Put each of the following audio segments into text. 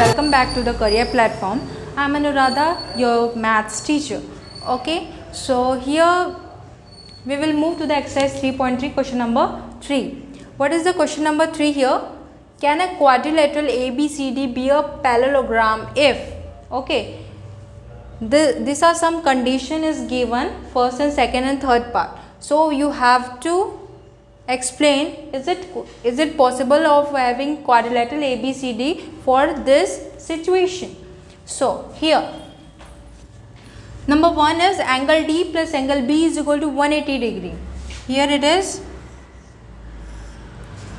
welcome back to the career platform. I am Anuradha, your maths teacher. Okay, so here we will move to the exercise 3.3 question number 3. What is the question number 3 here? Can a quadrilateral ABCD be a parallelogram if, okay, these are some condition is given first and second and third part. So you have to explain, is it possible of having quadrilateral ABCD for this situation. So here number 1 is angle D plus angle B is equal to 180 degree. Here it is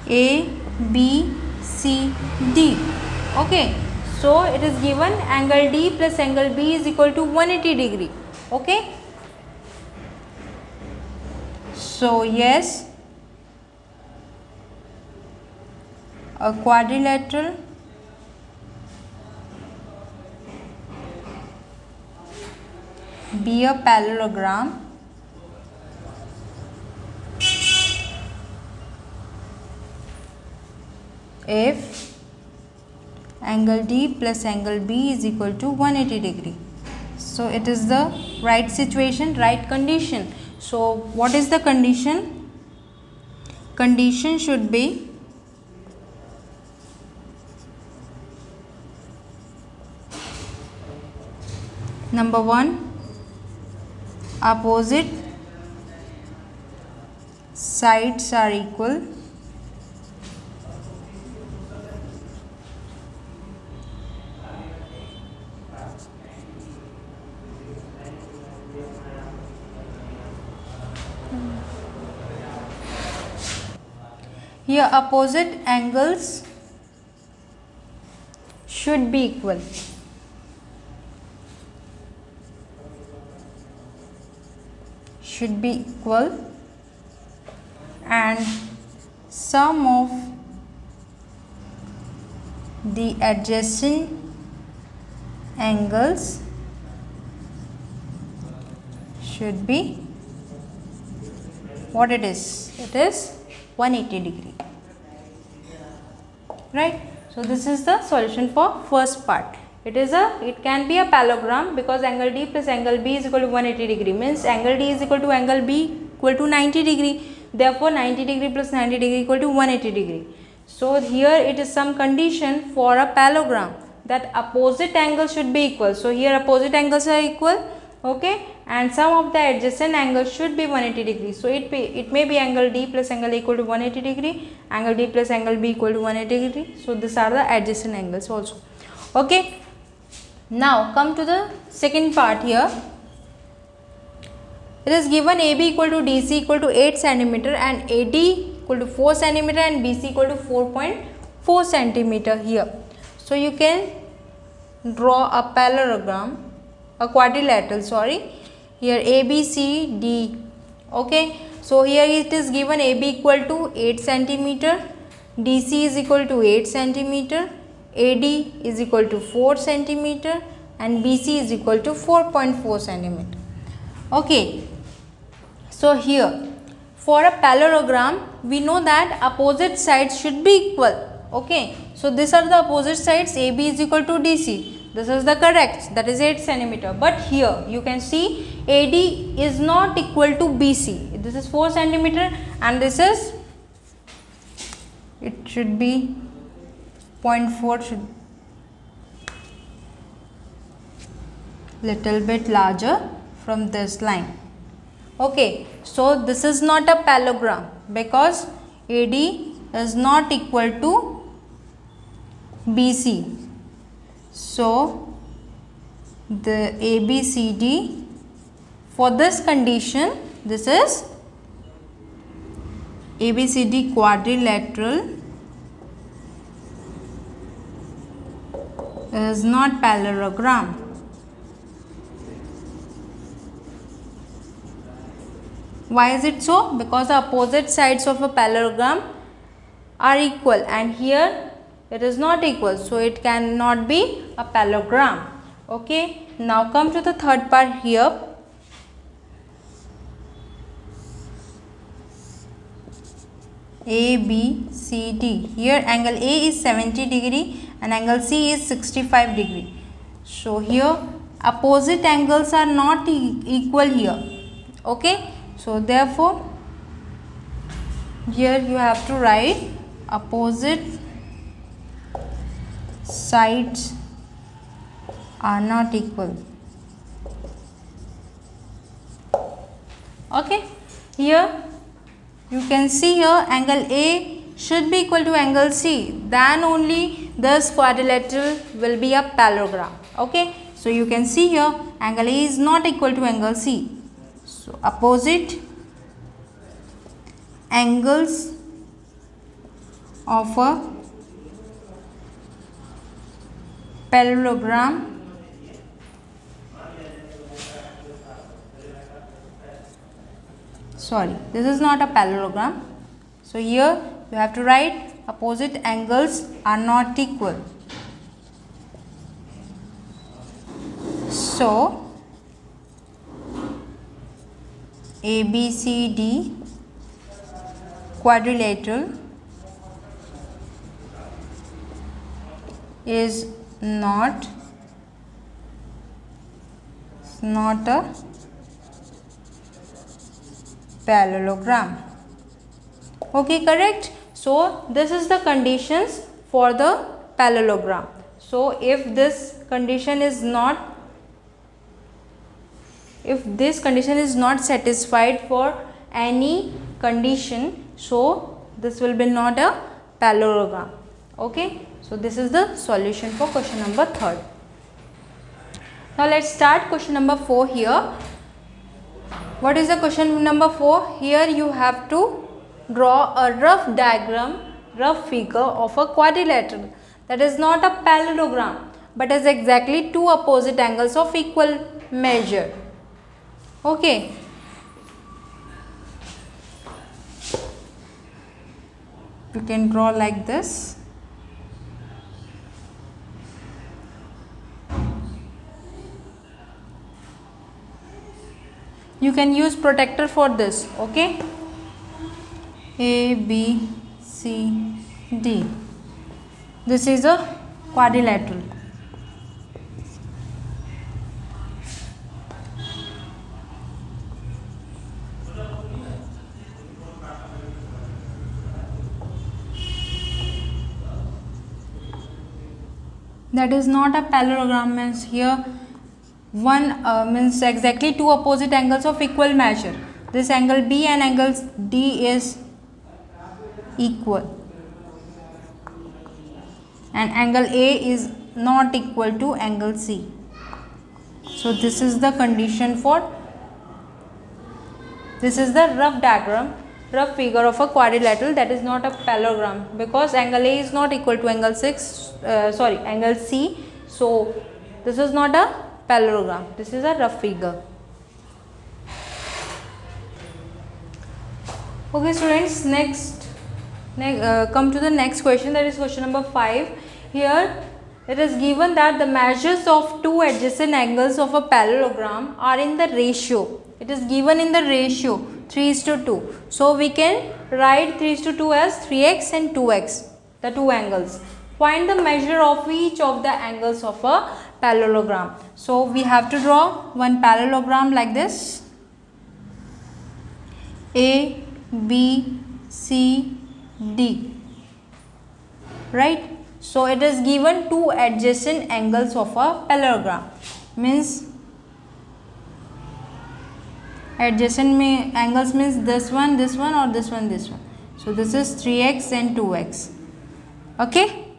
A, B, C, D. Okay, so it is given angle D plus angle B is equal to 180 degree. Okay, so yes, a quadrilateral be a parallelogram if angle D plus angle B is equal to 180 degree. So it is the right situation, right condition. So what is the condition? Condition should be number 1, opposite sides are equal. Here opposite angles should be equal. Should be equal, and sum of the adjacent angles should be what it is? It is 180 degree, right? So this is the solution for first part. It can be a parallelogram because angle D plus angle B is equal to 180 degree, means angle D is equal to angle B equal to 90 degree. Therefore 90 degree plus 90 degree equal to 180 degree. So here it is some condition for a parallelogram that opposite angles should be equal. So here opposite angles are equal, okay, and sum of the adjacent angles should be 180 degree. So it may be angle D plus angle A equal to 180 degree, angle D plus angle B equal to 180 degree. So these are the adjacent angles also. Okay. Now come to the second part here. It is given AB equal to DC equal to 8 centimeter and AD equal to 4 centimeter and BC equal to 4.4 centimeter here. So you can draw a parallelogram, a quadrilateral, sorry, here ABCD. Okay, so here it is given AB equal to 8 centimeter, DC is equal to 8 centimeter, AD is equal to 4 centimeter and BC is equal to 4.4 centimeter. Okay, so here for a parallelogram we know that opposite sides should be equal. Okay, so these are the opposite sides. AB is equal to DC. This is the correct, that is 8 centimeter. But here you can see AD is not equal to BC. This is 4 centimeter and this is, it should be 0.4, should little bit larger from this line. Okay, so this is not a parallelogram because AD is not equal to BC. So the ABCD for this condition, this is ABCD quadrilateral is not parallelogram. Why is it so? Because the opposite sides of a parallelogram are equal and here it is not equal, so it cannot be a parallelogram. Okay, now come to the third part here. A, B, C, D. Here angle A is 70 degree and angle C is 65 degree. So here opposite angles are not equal here. Okay, so therefore here you have to write opposite sides are not equal. Okay, here you can see here angle A should be equal to angle C, then only this quadrilateral will be a parallelogram. Okay, so you can see here angle A is not equal to angle C. So opposite angles of a parallelogram this is not a parallelogram. So here you have to write opposite angles are not equal. So ABCD quadrilateral is not a parallelogram. Okay, correct. So this is the conditions for the parallelogram. So if this condition is not satisfied for any condition, so this will be not a parallelogram. Okay, so this is the solution for question number 3. Now let's start question number 4 here. What is the question number 4? Here you have to draw a rough diagram, rough figure of a quadrilateral that is not a parallelogram but is exactly two opposite angles of equal measure. Okay. You can draw like this. You can use protractor for this. Okay. A, B, C, D. This is a quadrilateral. That is not a parallelogram, means here one means exactly two opposite angles of equal measure. This angle B and angle D is equal and angle A is not equal to angle C. So this is the condition for, this is the rough diagram, rough figure of a quadrilateral that is not a parallelogram, because angle A is not equal to angle angle C. So this is not a parallelogram, this is a rough figure. Okay students, next come to the next question, that is question number 5. Here it is given that the measures of two adjacent angles of a parallelogram are in the ratio. It is given in the ratio 3:2. So we can write 3:2 as 3x and 2x, the two angles. Find the measure of each of the angles of a parallelogram. So we have to draw one parallelogram like this. A, B, C, D, right? So it is given two adjacent angles of a parallelogram, means adjacent angles means this one, or this one, this one. So this is 3x and 2x. Okay,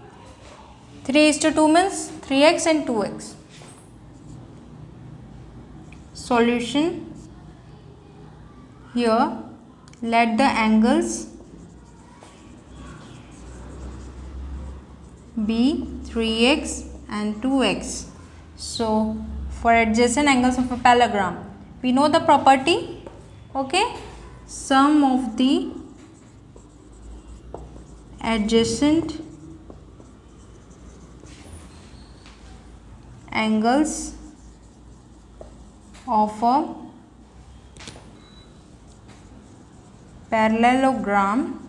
3:2 means 3x and 2x. Solution. Here let the angles be 3x and 2x. So for adjacent angles of a parallelogram, we know the property. Okay, sum of the adjacent angles of a parallelogram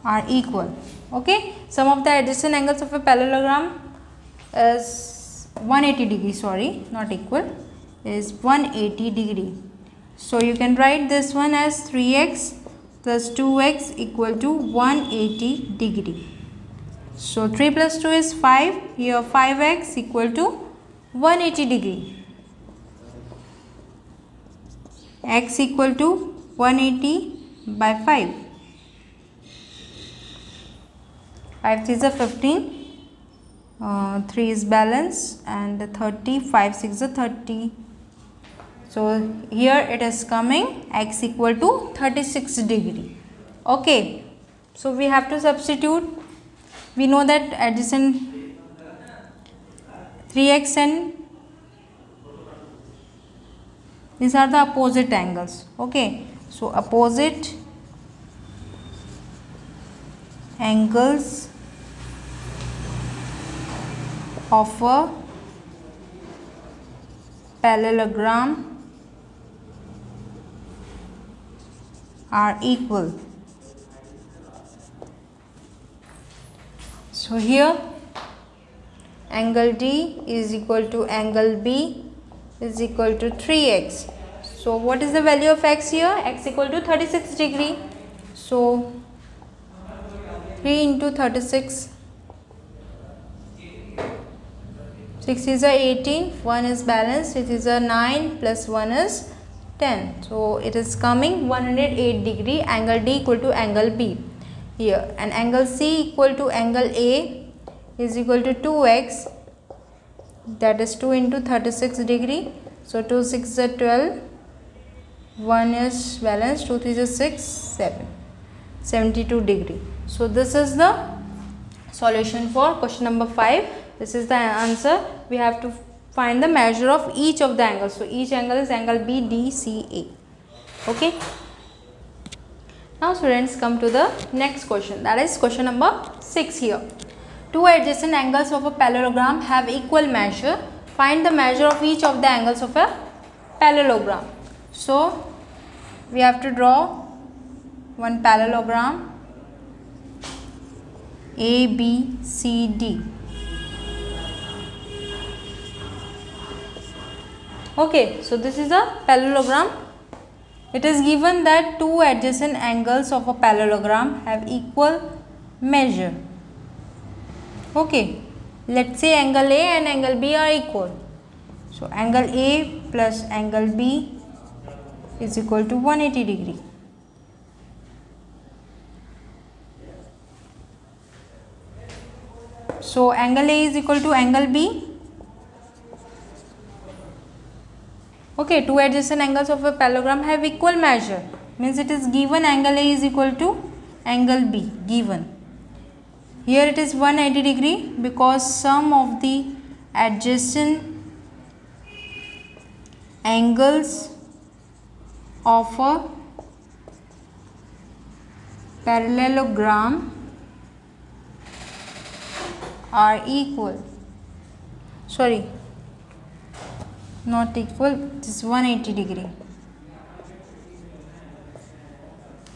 are equal. Okay, sum of the adjacent angles of a parallelogram is 180 degree, sorry, not equal, is 180 degree. So you can write this one as 3x plus 2x equal to 180 degree. So 3 plus 2 is 5, here 5x equal to 180 degree. X equal to 180 by 5. 5 is a 15, 3 is balance, and 30, 5 6 is 30. So here it is coming x equal to 36 degree. Okay, so we have to substitute. We know that adjacent 3x and these are the opposite angles. Okay, so opposite angles of a parallelogram are equal. So here angle D is equal to angle B is equal to 3x. So what is the value of x here? X equal to 36 degree. So 3 into 36, 6 is a 18, 1 is balanced, it is a 9 plus 1 is 10. So it is coming 108 degree, angle D equal to angle B here, and angle C equal to angle A is equal to 2x, that is 2 into 36 degree. So 2 6 is a 12, 1 is balanced, 2 3 is 6, 7, 72 degree. So this is the solution for question number 5. This is the answer. We have to find the measure of each of the angles. So each angle is angle B, D, C, A. Okay. Now students, come to the next question, that is question number 6 here. Two adjacent angles of a parallelogram have equal measure. Find the measure of each of the angles of a parallelogram. So we have to draw one parallelogram A, B, C, D. Okay, so this is a parallelogram. It is given that two adjacent angles of a parallelogram have equal measure. Okay, let's say angle A and angle B are equal. So angle A plus angle B is equal to 180 degree. So angle A is equal to angle B. Okay, two adjacent angles of a parallelogram have equal measure, means it is given angle A is equal to angle B given. Here it is 180 degree because sum of the adjacent angles of a parallelogram are equal. Sorry, not equal, this is 180 degree.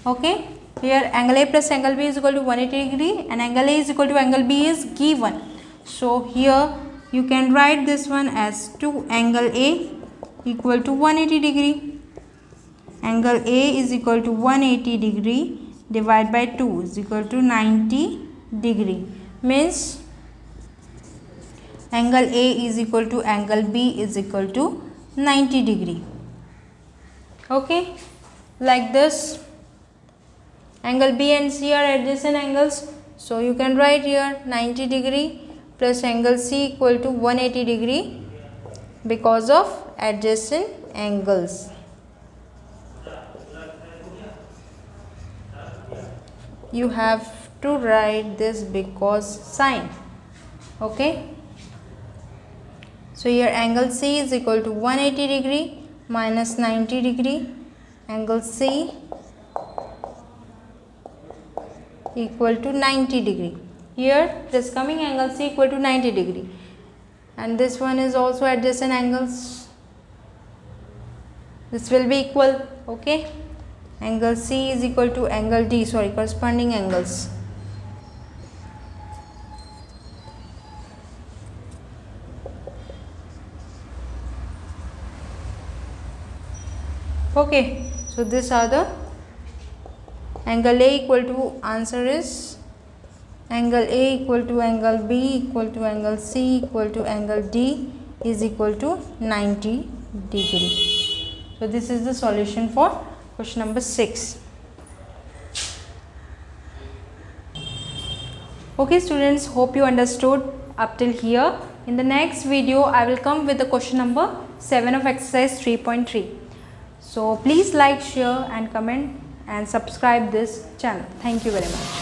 Okay, here angle A plus angle B is equal to 180 degree and angle A is equal to angle B is given. So here you can write this one as 2 angle A equal to 180 degree. Angle A is equal to 180 degree divided by 2 is equal to 90 degree, means angle A is equal to angle B is equal to 90 degree. Okay, like this. Angle B and C are adjacent angles. So you can write here 90 degree plus angle C equal to 180 degree because of adjacent angles. You have to write this because sign. Okay. So here angle C is equal to 180 degree minus 90 degree. Angle C equal to 90 degree. Here this coming angle C equal to 90 degree. And this one is also adjacent angles. This will be equal. Okay. Angle C is equal to angle D. Sorry, corresponding angles. Okay, so these are the angle A equal to, answer is angle A equal to angle B equal to angle C equal to angle D is equal to 90 degree. So this is the solution for question number 6. Okay students, hope you understood up till here. In the next video I will come with the question number 7 of exercise 3.3. So please like, share and comment and subscribe this channel. Thank you very much.